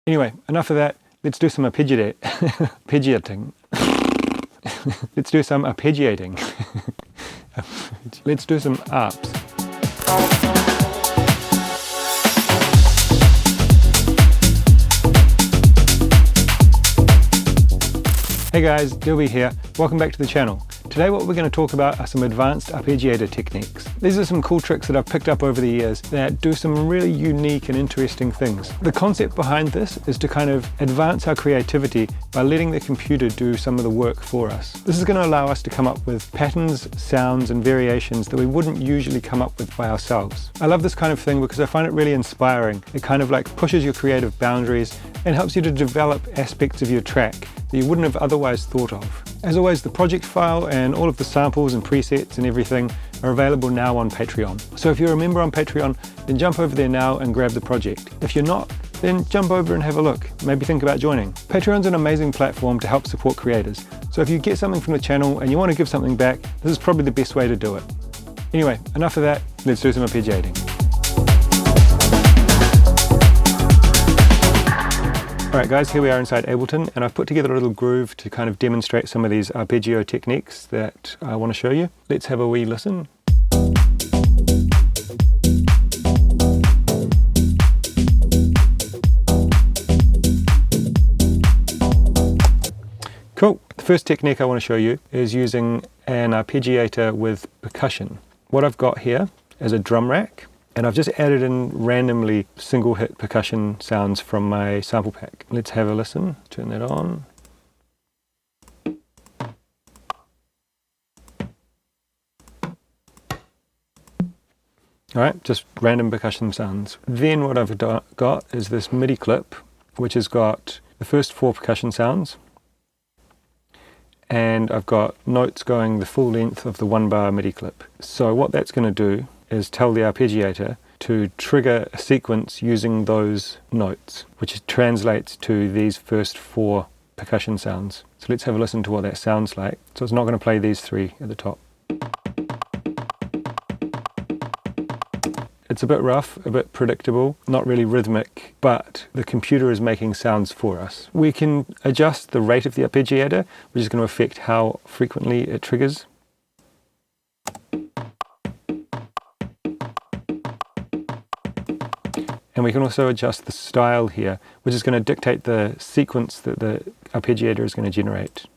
Anyway, enough of that. Let's do some arpeggiating. Let's do some arpeggiating. Let's do some arps. Hey guys, Dilby here. Welcome back to the channel. Today what we're going to talk about are some advanced arpeggiator techniques. These are some cool tricks that I've picked up over the years that do some really unique and interesting things. The concept behind this is to kind of advance our creativity by letting the computer do some of the work for us. This is going to allow us to come up with patterns, sounds and variations that we wouldn't usually come up with by ourselves. I love this kind of thing because I find it really inspiring. It kind of like pushes your creative boundaries and helps you to develop aspects of your track that you wouldn't have otherwise thought of. As always, the project file and all of the samples and presets and everything are available now on Patreon. So if you're a member on Patreon, then jump over there now and grab the project. If you're not, then jump over and have a look. Maybe think about joining. Patreon's an amazing platform to help support creators. So if you get something from the channel and you want to give something back, this is probably the best way to do it. Anyway, enough of that. Let's do some arpeggiating. Alright guys, here we are inside Ableton, and I've put together a little groove to kind of demonstrate some of these arpeggio techniques that I want to show you. Let's have a wee listen. Cool. The first technique I want to show you is using an arpeggiator with percussion. What I've got here is a drum rack, and I've just added in randomly single hit percussion sounds from my sample pack. Let's have a listen. Turn that on. Alright, just random percussion sounds. Then what I've got is this MIDI clip, which has got the first 4 percussion sounds. And I've got notes going the full length of the 1-bar MIDI clip. So what that's going to do is tell the arpeggiator to trigger a sequence using those notes, which translates to these first 4 percussion sounds. So let's have a listen to what that sounds like. So it's not going to play these 3 at the top. It's a bit rough, a bit predictable, not really rhythmic, but the computer is making sounds for us. We can adjust the rate of the arpeggiator, which is going to affect how frequently it triggers. And we can also adjust the style here, which is going to dictate the sequence that the arpeggiator is going to generate.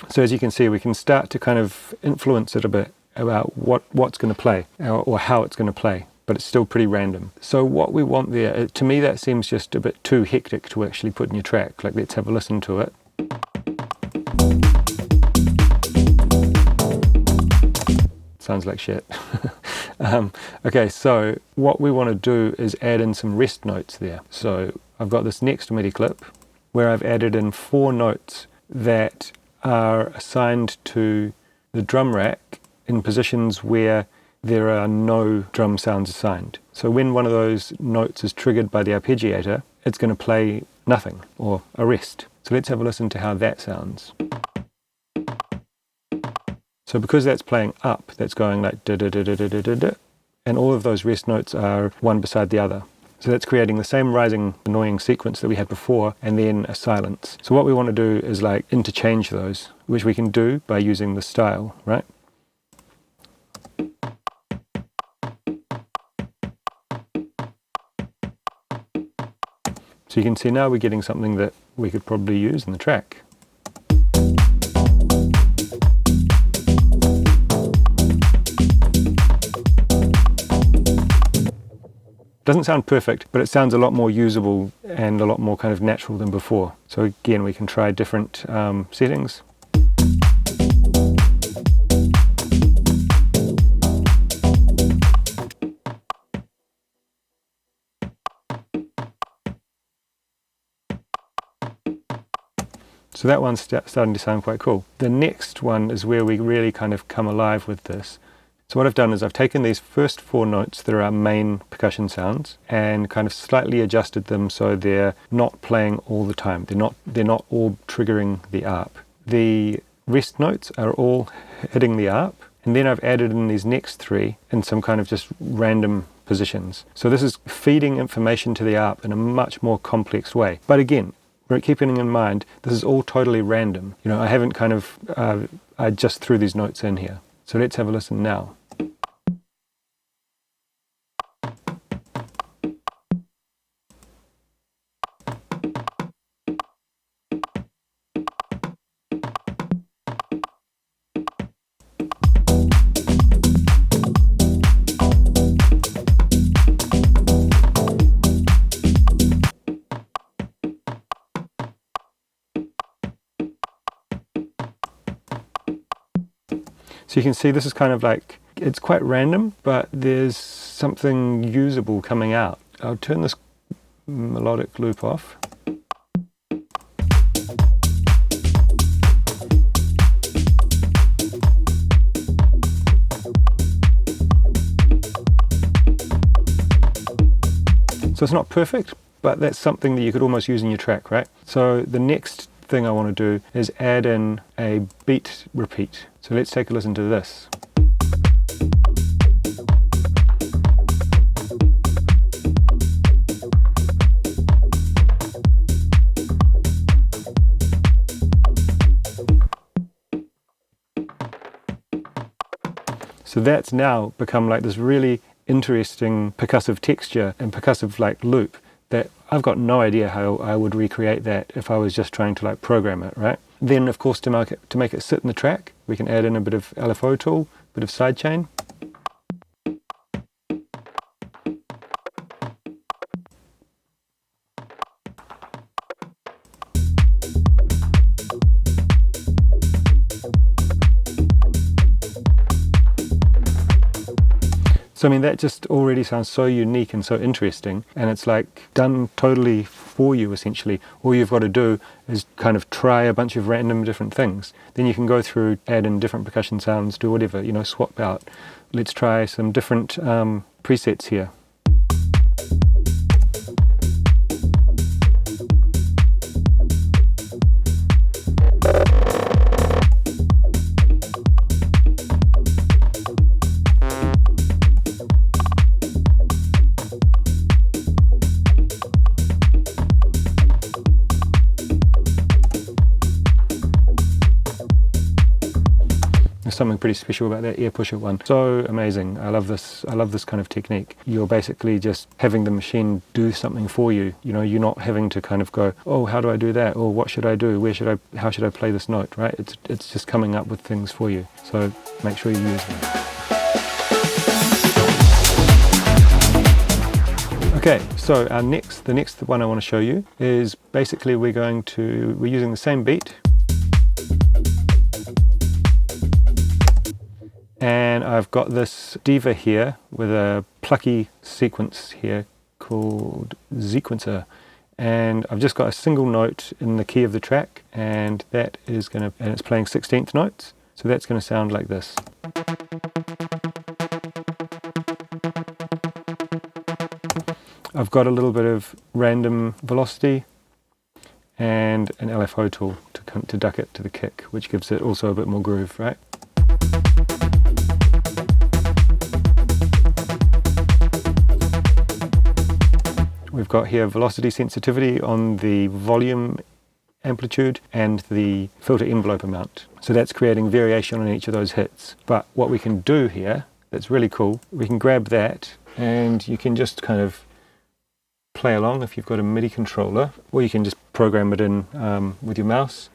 So as you can see, we can start to kind of influence it a bit about what's going to play or how it's going to play, but it's still pretty random. So what we want there, to me that seems just a bit too hectic to actually put in your track. Like, let's have a listen to it. Sounds like shit. Okay, so what we want to do is add in some rest notes there. So I've got this next MIDI clip where I've added in 4 notes that are assigned to the drum rack in positions where there are no drum sounds assigned. So when one of those notes is triggered by the arpeggiator, it's going to play nothing or a rest. So let's have a listen to how that sounds. So because that's playing up, that's going like da da da da da da da, and all of those rest notes are one beside the other. So that's creating the same rising annoying sequence that we had before, and then a silence. So what we want to do is like interchange those, which we can do by using the style, right? So you can see now we're getting something that we could probably use in the track. Doesn't sound perfect, but it sounds a lot more usable and a lot more kind of natural than before. So again, we can try different settings. So that one's starting to sound quite cool. The next one is where we really kind of come alive with this. So what I've done is I've taken these first 4 notes that are our main percussion sounds and kind of slightly adjusted them so they're not playing all the time. They're not all triggering the arp. the rest notes are all hitting the ARP, and then I've added in these next three in some kind of just random positions. So this is feeding information to the ARP in a much more complex way. But again, keeping in mind, this is all totally random. You know, I haven't kind of, I just threw these notes in here. So let's have a listen now. So you can see this is kind of like, it's quite random, but there's something usable coming out. I'll turn this melodic loop off. So it's not perfect, but that's something that you could almost use in your track, right? So the next thing I want to do is add in a beat repeat. So let's take a listen to this. So that's now become like this really interesting percussive texture and percussive like loop that I've got no idea how I would recreate that if I was just trying to like program it, right? Then of course to make it sit in the track, we can add in a bit of LFO tool, a bit of sidechain. So I mean, that just already sounds so unique and so interesting, and it's like done totally for you essentially. All you've got to do is kind of try a bunch of random different things. Then you can go through, add in different percussion sounds, do whatever, you know, swap out. Let's try some different presets here. There's something pretty special about that ear pusher one. So amazing. I love this kind of technique. You're basically just having the machine do something for you. You know, you're not having to kind of go, oh, how do I do that? Or what should I do? How should I play this note, right? It's just coming up with things for you. So make sure you use them. Okay, so the next one I want to show you is basically we're using the same beat. And I've got this diva here with a plucky sequence here called sequencer, and I've just got a single note in the key of the track, and it's playing 16th notes, so that's going to sound like this. I've got a little bit of random velocity and an LFO tool to duck it to the kick, which gives it also a bit more groove, right? We've got here velocity sensitivity on the volume amplitude and the filter envelope amount. So that's creating variation on each of those hits. But what we can do here, that's really cool, we can grab that and you can just kind of play along if you've got a MIDI controller, or you can just program it in with your mouse.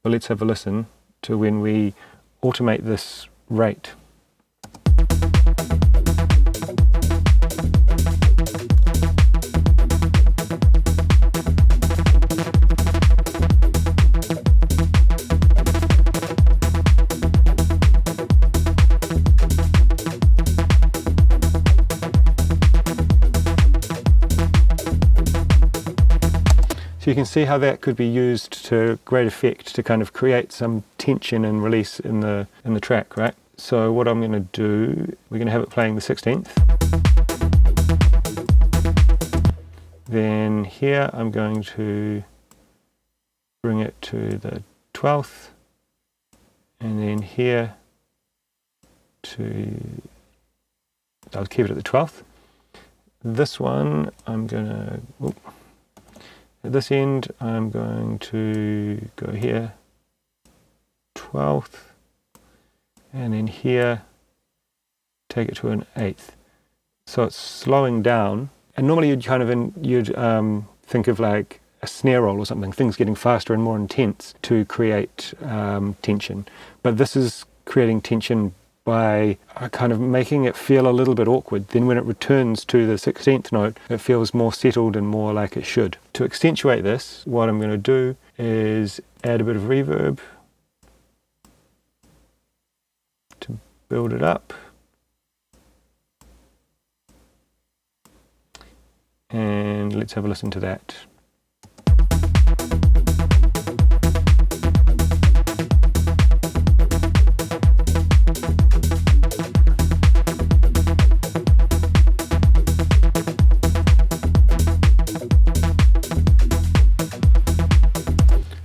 But let's have a listen to when we automate this rate. So you can see how that could be used to great effect to kind of create some tension and release in the track, right? So what I'm going to do, we're going to have it playing the 16th. Then here I'm going to bring it to the 12th, and then here to, I'll keep it at the 12th. This one I'm gonna, at this end I'm going to go here, 12th, and then here take it to an 8th. So it's slowing down, and normally you'd kind of think of like a snare roll or something, things getting faster and more intense to create tension. But this is creating tension by kind of making it feel a little bit awkward. Then when it returns to the 16th note, it feels more settled and more like it should. To accentuate this, what I'm going to do is add a bit of reverb to build it up. And let's have a listen to that.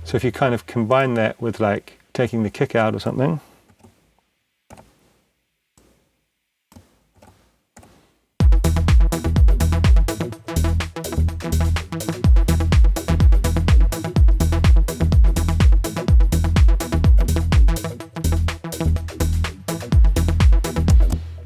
So if you kind of combine that with like taking the kick out or something,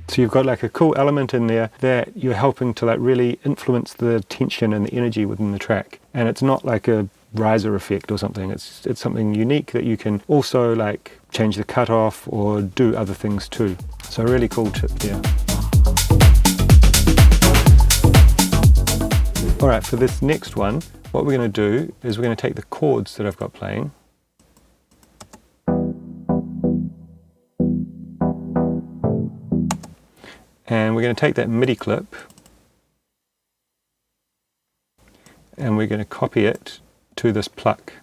so you've got like a cool element in there that you're helping to like really influence the tension and the energy within the track. And it's not like a riser effect or something. It's something unique that you can also like change the cutoff or do other things too. So a really cool tip there. All right, for this next one, what we're going to do is we're going to take the chords that I've got playing, and we're going to take that MIDI clip and we're going to copy it to this pluck.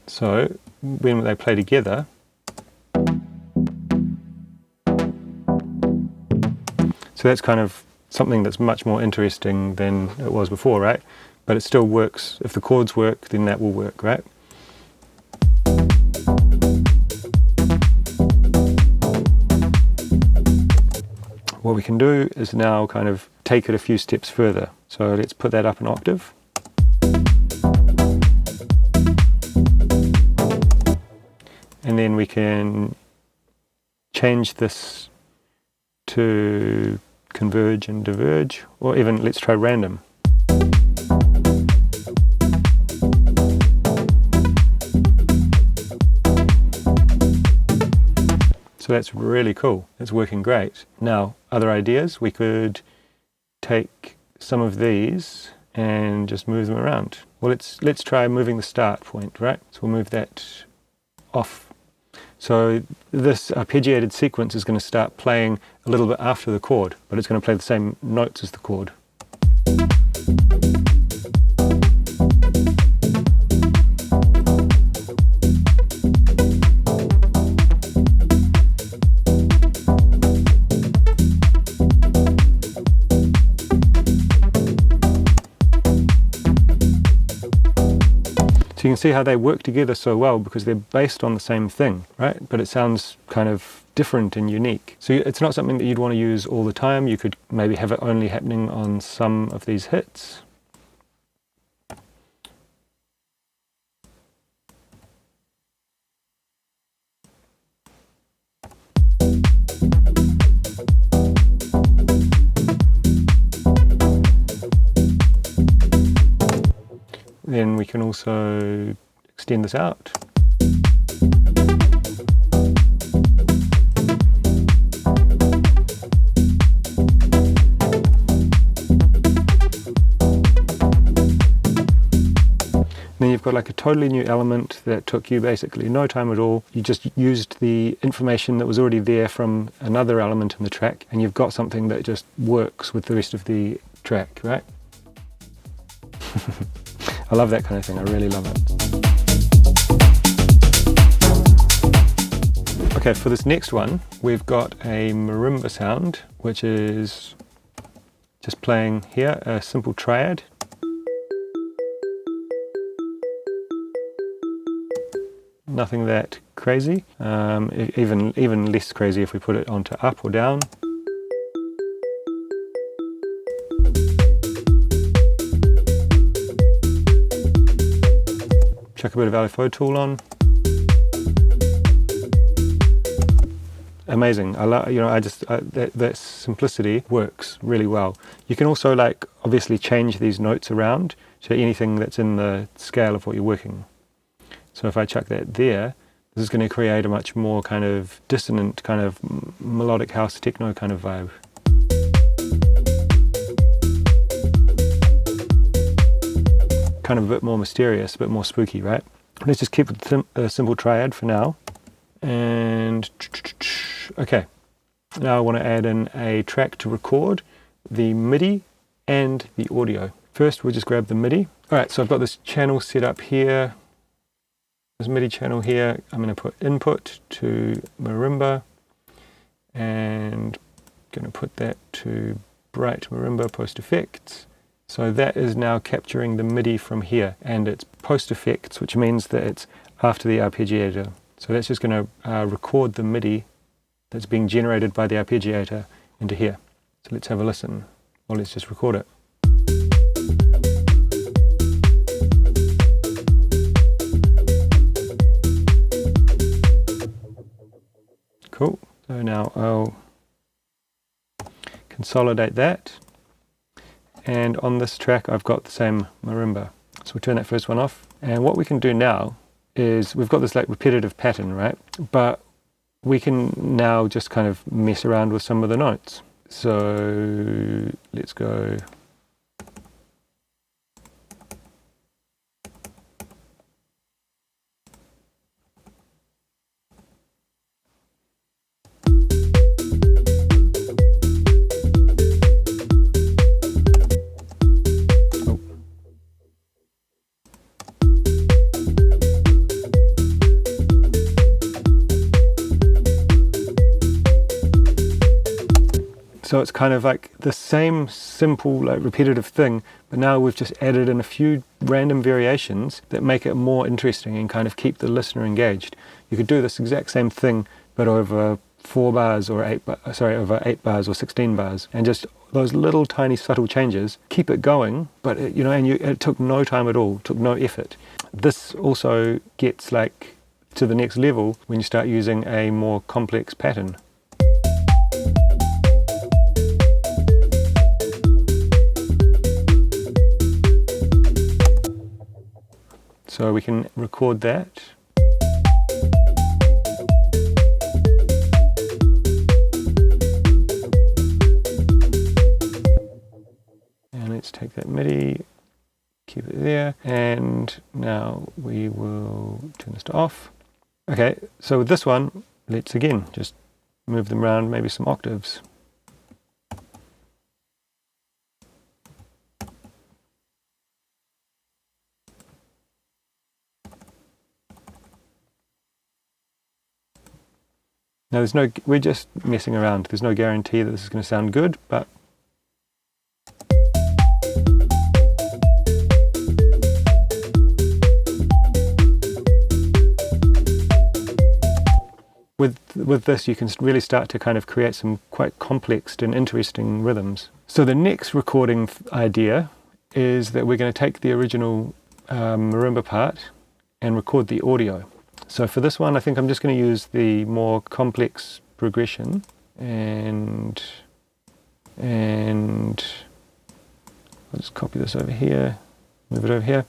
So when they play together, so that's kind of something that's much more interesting than it was before, right? But it still works. If the chords work, then that will work, right? What we can do is now kind of take it a few steps further. So let's put that up an octave. And then we can change this to converge and diverge, or even let's try random. So that's really cool. It's working great. Now, other ideas, we could take some of these and just move them around. Well, let's try moving the start point, right? So we'll move that off. So this arpeggiated sequence is going to start playing a little bit after the chord, but it's going to play the same notes as the chord. So you can see how they work together so well because they're based on the same thing, right? But it sounds kind of different and unique. So it's not something that you'd want to use all the time. You could maybe have it only happening on some of these hits. Then we can also extend this out. Then you've got like a totally new element that took you basically no time at all. You just used the information that was already there from another element in the track, and you've got something that just works with the rest of the track, right? I love that kind of thing, I really love it. Okay, for this next one, we've got a marimba sound, which is just playing here, a simple triad. nothing that crazy, even less crazy if we put it onto up or down. Chuck a bit of LFO tool on. Amazing. I love, that simplicity works really well. You can also obviously change these notes around to anything that's in the scale of what you're working. So if I chuck that there, this is going to create a much more kind of dissonant, kind of melodic house techno kind of vibe. Kind of a bit more mysterious, a bit more spooky, right? Let's just keep a simple triad for now. And okay, now I want to add in a track to record the MIDI and the audio. First, we'll just grab the MIDI. All right, so I've got this channel set up here. This MIDI channel here, I'm going to put input to Marimba and going to put that to Bright Marimba Post Effects. So that is now capturing the MIDI from here, and it's post effects, which means that it's after the arpeggiator. So that's just going to record the MIDI that's being generated by the arpeggiator into here. So let's have a listen. Well, let's just record it. Cool. So now I'll consolidate that. And on this track, I've got the same marimba. So we'll turn that first one off. And what we can do now is we've got this repetitive pattern, right? But we can now just kind of mess around with some of the notes. So let's go. So it's kind of like the same simple, repetitive thing, but now we've just added in a few random variations that make it more interesting and kind of keep the listener engaged. You could do this exact same thing, but over 4 bars or over 8 bars or 16 bars, and just those little tiny subtle changes keep it going. But it took no time at all, took no effort. This also gets to the next level when you start using a more complex pattern. So we can record that. And let's take that MIDI, keep it there. And now we will turn this to off. Okay, so with this one, let's again just move them around maybe some octaves. Now we're just messing around. There's no guarantee that this is going to sound good, but with this you can really start to kind of create some quite complex and interesting rhythms. So the next recording idea is that we're going to take the original marimba part and record the audio. So for this one, I think I'm just going to use the more complex progression and I'll just copy this over here, move it over here,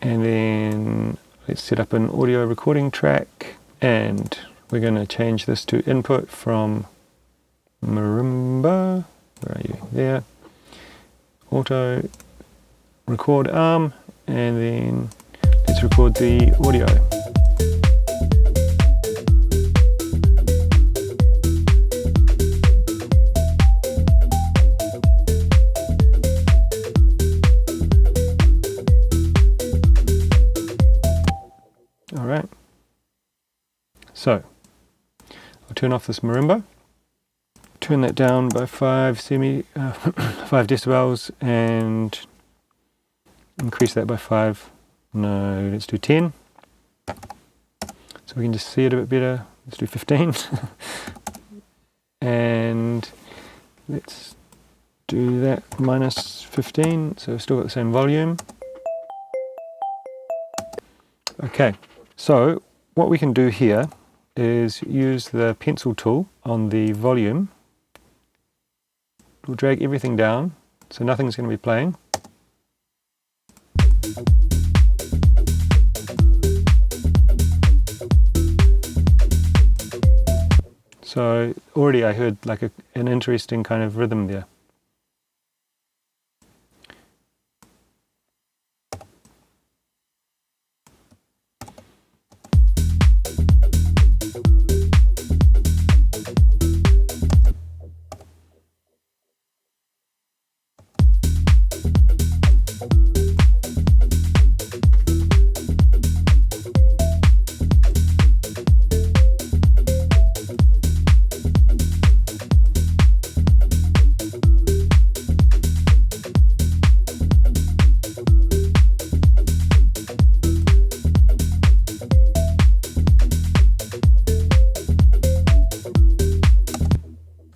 and then let's set up an audio recording track, and we're going to change this to input from Marimba. Where are you? There. Auto record arm, and then let's record the audio. All right. So I'll turn off this marimba, turn that down by 5 decibels, and increase that by 5. No, let's do 10. so we can just see it a bit better. Let's do 15. And let's do that minus 15, so we've still got the same volume. Okay, so what we can do here is use the pencil tool on the volume. We'll drag everything down, so nothing's going to be playing. So already I heard like an interesting kind of rhythm there.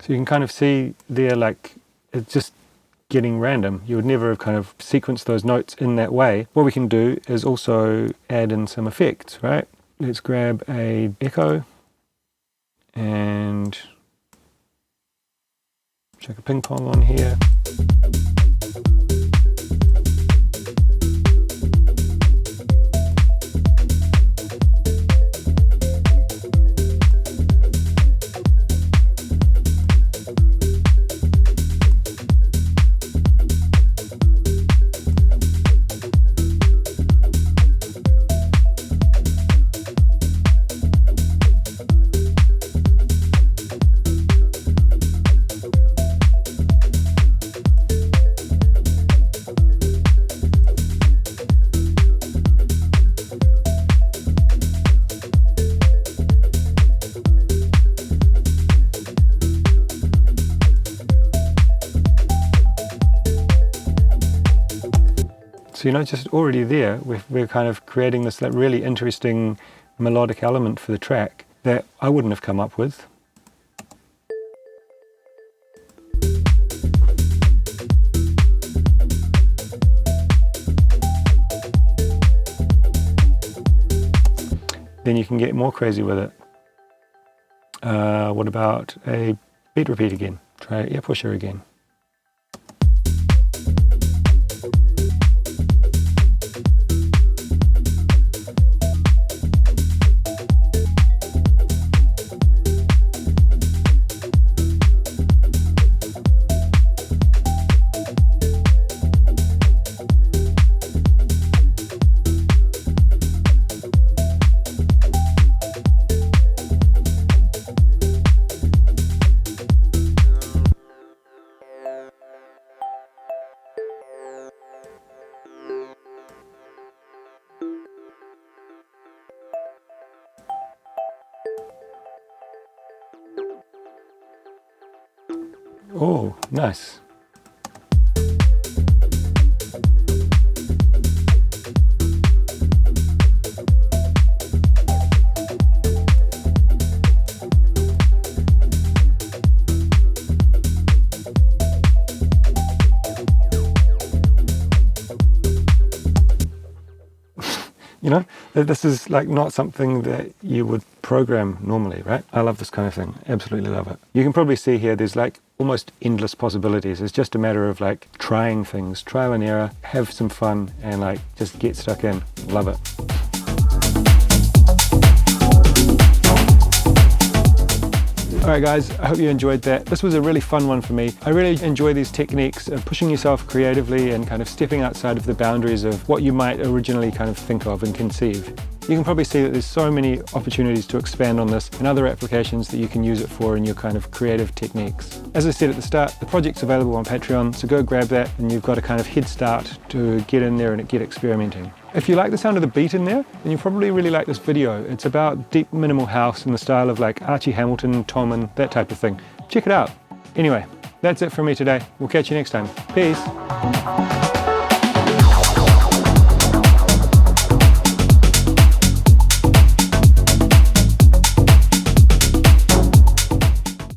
So you can kind of see there, like, it's just getting random. You would never have kind of sequenced those notes in that way. What we can do is also add in some effects, right? Let's grab a echo and chuck a ping pong on here. So, you know, just already there, we're kind of creating this like really interesting melodic element for the track that I wouldn't have come up with. Then you can get more crazy with it. What about a beat repeat again? Try ear pusher again. Oh, nice. You know, this is like not something that you would program normally, right? I love this kind of thing. Absolutely love it. You can probably see here there's like almost endless possibilities. It's just a matter of like trying things, trial and error, have some fun, and like just get stuck in. Love it. Alright guys, I hope you enjoyed that. This was a really fun one for me. I really enjoy these techniques of pushing yourself creatively and kind of stepping outside of the boundaries of what you might originally kind of think of and conceive. You can probably see that there's so many opportunities to expand on this and other applications that you can use it for in your kind of creative techniques. As I said at the start, the project's available on Patreon, so go grab that and you've got a kind of head start to get in there and get experimenting. If you like the sound of the beat in there, then you probably really like this video. It's about deep minimal house in the style of like Archie Hamilton, Tom, that type of thing. Check it out. Anyway, that's it from me today. We'll catch you next time. Peace.